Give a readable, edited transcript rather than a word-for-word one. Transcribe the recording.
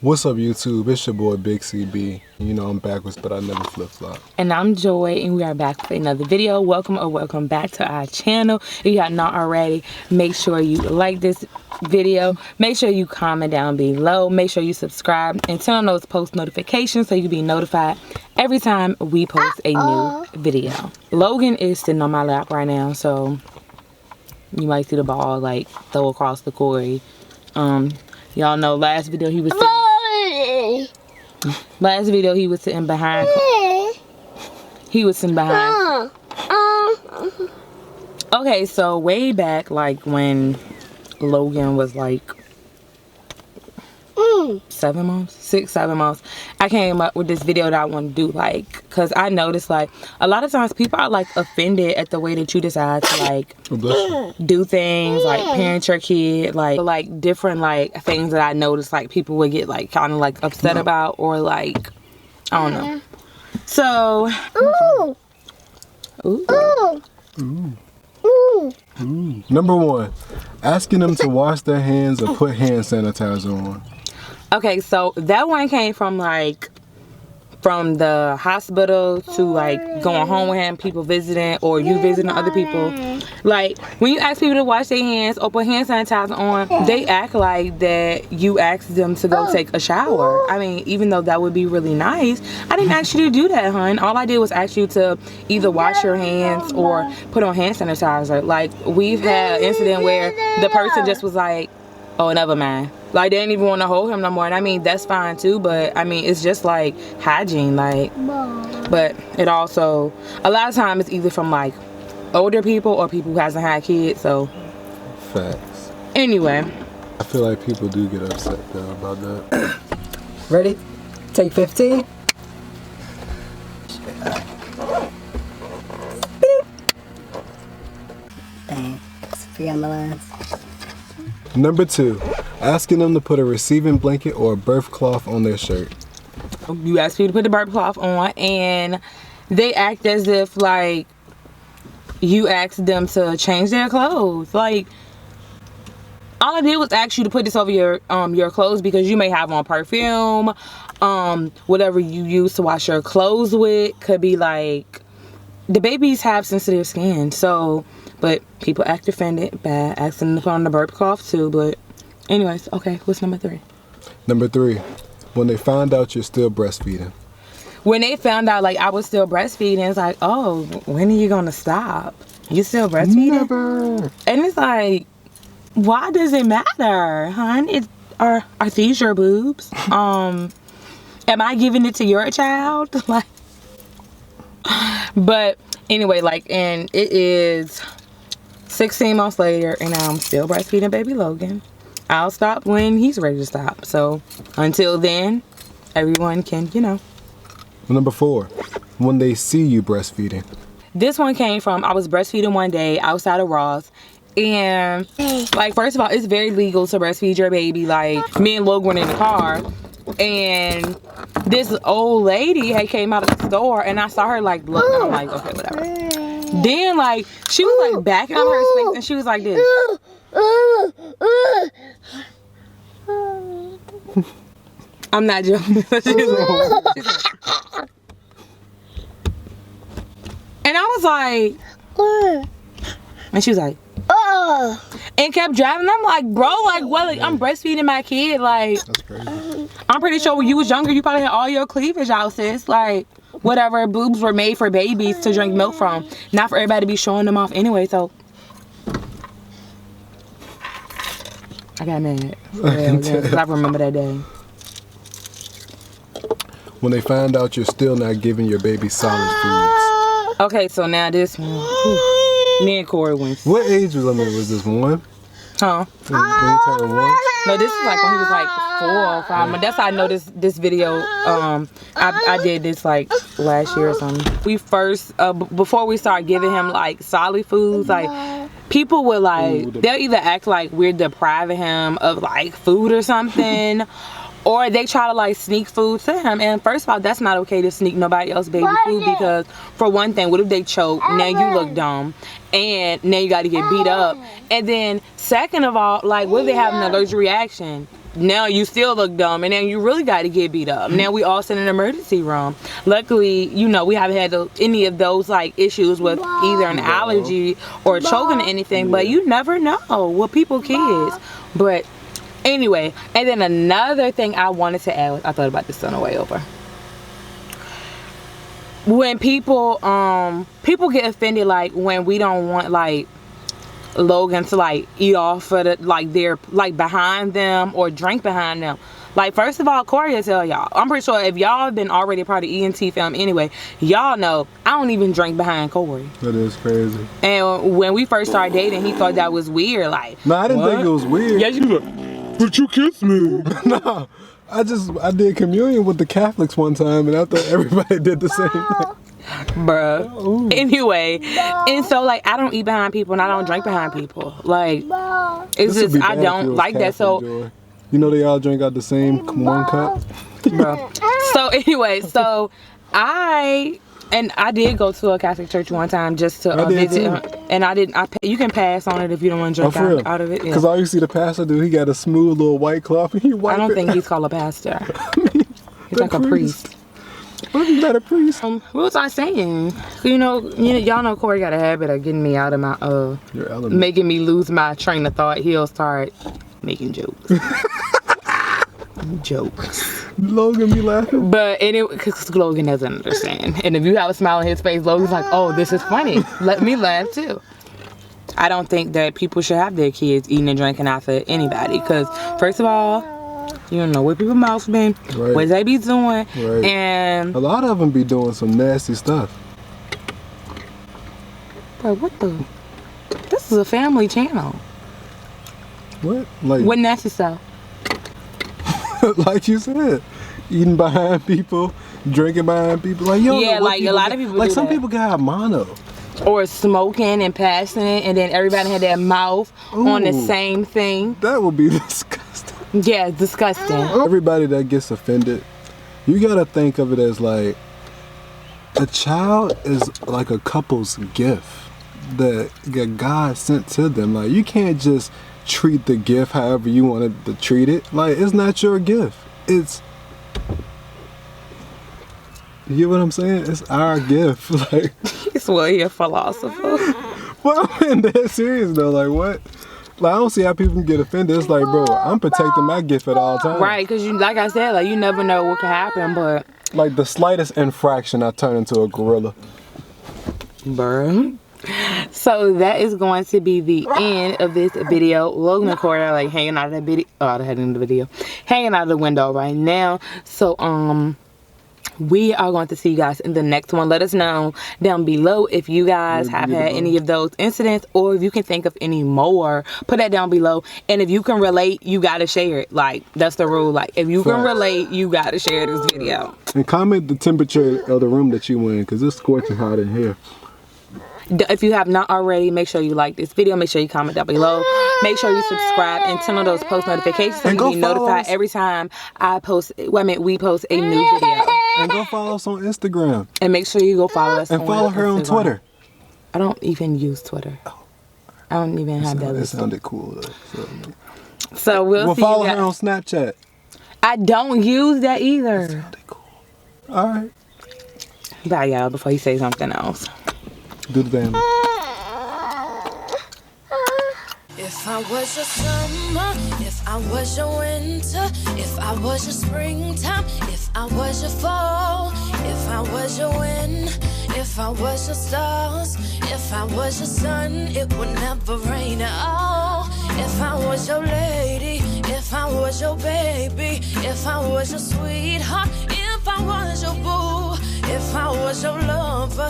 What's up, YouTube? It's your boy Big CB. You know I'm backwards, but I never flip-flop. And I'm Joy, and we are back with another video. Welcome back to our channel. If you have not already, make sure you like this video. Make sure you comment down below. Make sure you subscribe and turn on those post notifications so you can be notified every time we post a new video. Logan is sitting on my lap right now, so you might see the ball like throw across the court. Y'all know last video he was sitting behind. He was sitting behind. Okay, so way back, like when Logan was like 7 months, 6, 7 months, I came up with this video that I want to do, like, because I noticed like a lot of times people are like offended at the way that you decide to like do things, like parent your kid, like different like things that I noticed like people would get like kind of like upset about, or like I don't know. So Number 1, asking them to wash their hands or put hand sanitizer on. Okay, so that one came from like from the hospital to like going home with him, people visiting, or you visiting other people. Like when you ask people to wash their hands or put hand sanitizer on, they act like that you asked them to go take a shower. I mean, even though that would be really nice, I didn't ask you to do that, hun. All I did was ask you to either wash your hands or put on hand sanitizer. Like we've had an incident where the person just was like, oh, never mind. Like, they didn't even want to hold him no more. And I mean, that's fine too, but I mean, it's just like hygiene, like, but it also, a lot of times it's either from like older people or people who hasn't had kids, so. Facts. Anyway. I feel like people do get upset though about that. Ready? Take 15. Thanks for your ambulance. Number 2, asking them to put a receiving blanket or a birth cloth on their shirt. You ask people to put the birth cloth on, and they act as if like you asked them to change their clothes. Like, all I did was ask you to put this over your clothes because you may have on perfume, whatever you use to wash your clothes with. Could be like, the babies have sensitive skin, so. But people act offended by asking them to put on the burp cloth too. But anyways, okay, what's number 3? Number 3, when they find out you're still breastfeeding. When they found out like I was still breastfeeding, it's like, oh, when are you gonna stop? You still breastfeeding? Never. And it's like, why does it matter, hon? Are these your boobs? Am I giving it to your child? Like, but anyway, like, and it is 16 months later, and I'm still breastfeeding baby Logan. I'll stop when he's ready to stop. So until then, everyone can, you know. Number 4, when they see you breastfeeding. This one came from, I was breastfeeding one day outside of Ross. And like, first of all, it's very legal to breastfeed your baby. Like, me and Logan were in the car, and this old lady had came out of the store, and I saw her like look, and I'm like, okay, whatever. Then like she was like backing up her space, and she was like this. I'm not joking. And I was like, and she was like, and kept driving. I'm like, bro, like, what? Like, I'm breastfeeding my kid. Like, That's crazy. I'm pretty sure when you was younger, you probably had all your cleavage out, sis. Like, whatever, boobs were made for babies to drink milk from, not for everybody to be showing them off anyway. So I got mad. Because I remember that day. When they find out you're still not giving your baby solid foods. Okay, so now this one. Me and Corey went. What age limit was this, 1? Huh? When you turned 1? No, this is like when he was like 4 or 5. But that's how I know this video. I did this like last year or something. We first before we started giving him like solid foods, like people would like, they'll either act like we're depriving him of like food or something, or they try to like sneak food to him. And first of all, that's not okay to sneak nobody else baby food, because for one thing, what if they choke? Now you look dumb, and now you got to get beat up. And then second of all, like, what if they have an allergic reaction? now you still look dumb, and then you really got to get beat up. Now we all sit in an emergency room. Luckily, you know, we haven't had any of those like issues with either an allergy or choking or anything, but you never know with people, kids. But anyway, and then another thing I wanted to add was, I thought about this on the way over. When people get offended, like when we don't want like Logan to like eat off of the, like their like behind them or drink behind them. Like, first of all, Corey will tell y'all, I'm pretty sure if y'all have been already part of ENT film anyway, y'all know I don't even drink behind Corey. That is crazy. And when we first started dating, he thought that was weird. Like, no, I didn't think it was weird. Yeah, you like, but you kissed me. No, I did communion with the Catholics one time, and I thought everybody did the same thing. Bruh. Ooh. Anyway, and so like I don't eat behind people and I don't drink behind people. Like, it's just I don't like that. So Joy. You know they all drink out the same one cup. Bro. So anyway, so I did go to a Catholic church one time just to visit, and you can pass on it if you don't want to drink out of it. Because all you see the pastor do, he got a smooth little white cloth and he wipe it. I don't think he's called a pastor. He's like a priest. What if he's not a priest? What was I saying? Y'all know Corey got a habit of getting me out of my making me lose my train of thought. He'll start making jokes. Jokes. Logan be laughing. But anyway, because Logan doesn't understand. And if you have a smile on his face, Logan's like, oh, this is funny. Let me laugh too. I don't think that people should have their kids eating and drinking after anybody. Because first of all, you don't know what people's mouths been, what they be doing, and a lot of them be doing some nasty stuff. Bro, what the? This is a family channel. What? Like what nasty stuff? Like you said, eating behind people, drinking behind people. Like like a lot of people. Like do some that. people got mono. Or smoking and passing it, and then everybody had their mouth on the same thing. That would be disgusting. Yeah, it's disgusting. Everybody that gets offended, you gotta think of it as like a child is like a couple's gift that God sent to them. Like you can't just treat the gift however you wanted to treat it. Like it's not your gift. It's, you get what I'm saying? It's our gift. Like he's a philosopher. Well, I'm dead serious though. Like what? Like I don't see how people can get offended. It's like, bro, I'm protecting my gift at all times. Right, because like I said, like you never know what can happen. But like the slightest infraction, I turn into a gorilla. Bruh. So that is going to be the end of this video. Logan and Corey are like hanging out of the video, hanging out of the window right now. So we are going to see you guys in the next one. Let us know down below if you guys have had any of those incidents, or if you can think of any more. Put that down below. And if you can relate, you gotta share it. Like that's the rule. Like if you can relate, you gotta share this video. And comment the temperature of the room that you in, because it's scorching hot in here. If you have not already, make sure you like this video. Make sure you comment down below. Make sure you subscribe and turn on those post notifications so you can be notified every time we post a new video. And go follow us on Instagram. And make sure you go follow us. And follow her on Twitter. I don't even use Twitter. I don't even have that. It sounded cool though. So we'll see follow her on Snapchat. I don't use that either. It sounded cool. All right. Bye, y'all. Before you say something else. Do the damn. If I was your summer, if I was your winter, if I was your springtime, if I was your fall, if I was your wind, if I was your stars, if I was your sun, it would never rain at all. If I was your lady, if I was your baby, if I was your sweetheart, if I was your boo, if I was your lover.